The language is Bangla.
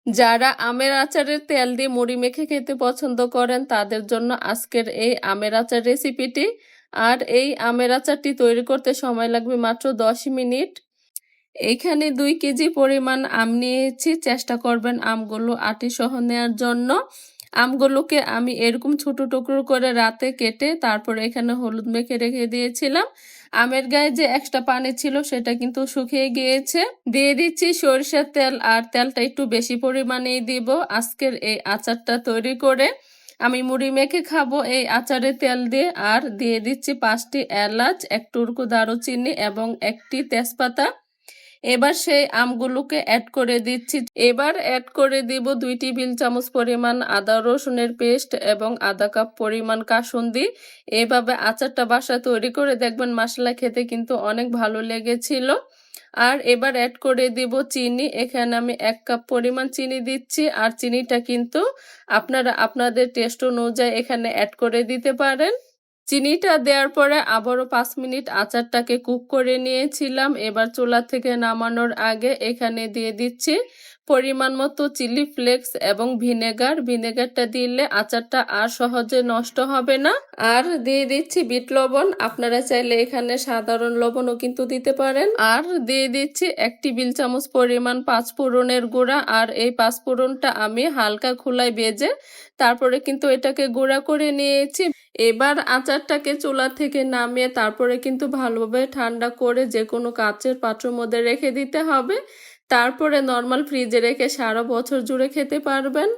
যারা আমের আচারের তেল দিয়ে মুড়ি মেখে খেতে পছন্দ করেন তাদের জন্য আজকের এই আমের আচার রেসিপিটি। আর এই আমের আচারটি তৈরি করতে সময় লাগবে মাত্র 10 মিনিট। এইখানে 2 কেজি পরিমাণ আম নিয়েছি। চেষ্টা করবেন আমগুলো আটি সহ নেওয়ার জন্য। আমগুলোকে আমি এরকম ছোট টুকরো করে রাতে কেটে তারপর এখানে হলুদ মেখে রেখে দিয়েছিলাম। আমের গায়ে যে এক্সট্রা পানি ছিল সেটা কিন্তু শুকিয়ে গিয়েছে। দিয়ে দিচ্ছি সরিষার তেল, আর তেলটা একটু বেশি পরিমাণেই দিব আজকের এই আচারটা তৈরি করে। আমি মুড়ি মেখে খাবো এই আচারের তেল দিয়ে। আর দিয়ে দিচ্ছি 5টি এলাচ, এক টুকরো দারুচিনি এবং একটি তেজপাতা। এবার সেই আমগুলোকে অ্যাড করে দিচ্ছি। এবার অ্যাড করে দিব 2 টেবিল চামচ পরিমাণ আদা রসুনের পেস্ট এবং আধা কাপ পরিমাণ কাসুন্দি। এইভাবে আচারটা বাসায় তৈরি করে দেখবেন, মশলা খেতে কিন্তু অনেক ভালো লেগেছিল। আর এবার অ্যাড করে দিব চিনি। এখানে আমি 1 কাপ পরিমাণ চিনি দিচ্ছি। আর চিনিটা কিন্তু আপনারা আপনাদের টেস্ট অনুযায়ী এখানে অ্যাড করে দিতে পারেন। চিনিটা দেওয়ার পরে আবারও 5 মিনিট আচারটাকে কুক করে নিয়েছিলাম। এবার চুলা থেকে নামানোর আগে এখানে দিয়ে দিচ্ছি পরিমাণ মতো চিলি ফ্লেক্স এবং ভিনেগার। ভিনেগারটা দিলে আচারটা আর সহজে নষ্ট হবে না। আর দিয়ে দিচ্ছি বিট লবণ, আপনারা চাইলে এখানে সাধারণ লবণও কিন্তু দিতে পারেন। আর দিয়ে দিচ্ছি 1 টেবিল চামচ পরিমাণ পাঁচফোড়নের গুঁড়া। আর এই পাঁচফোড়নটা আমি হালকা খোলায় ভেজে তারপরে কিন্তু এটাকে গুঁড়া করে নিয়েছি। এবার আচারটাকে চুলা থেকে নামিয়ে তারপরে কিন্তু ভালোভাবে ঠান্ডা করে যে কোনো কাচের পাত্রের মধ্যে রেখে দিতে হবে। তারপরে নর্মাল ফ্রিজে রেখে সারা বছর জুড়ে খেতে পারবেন।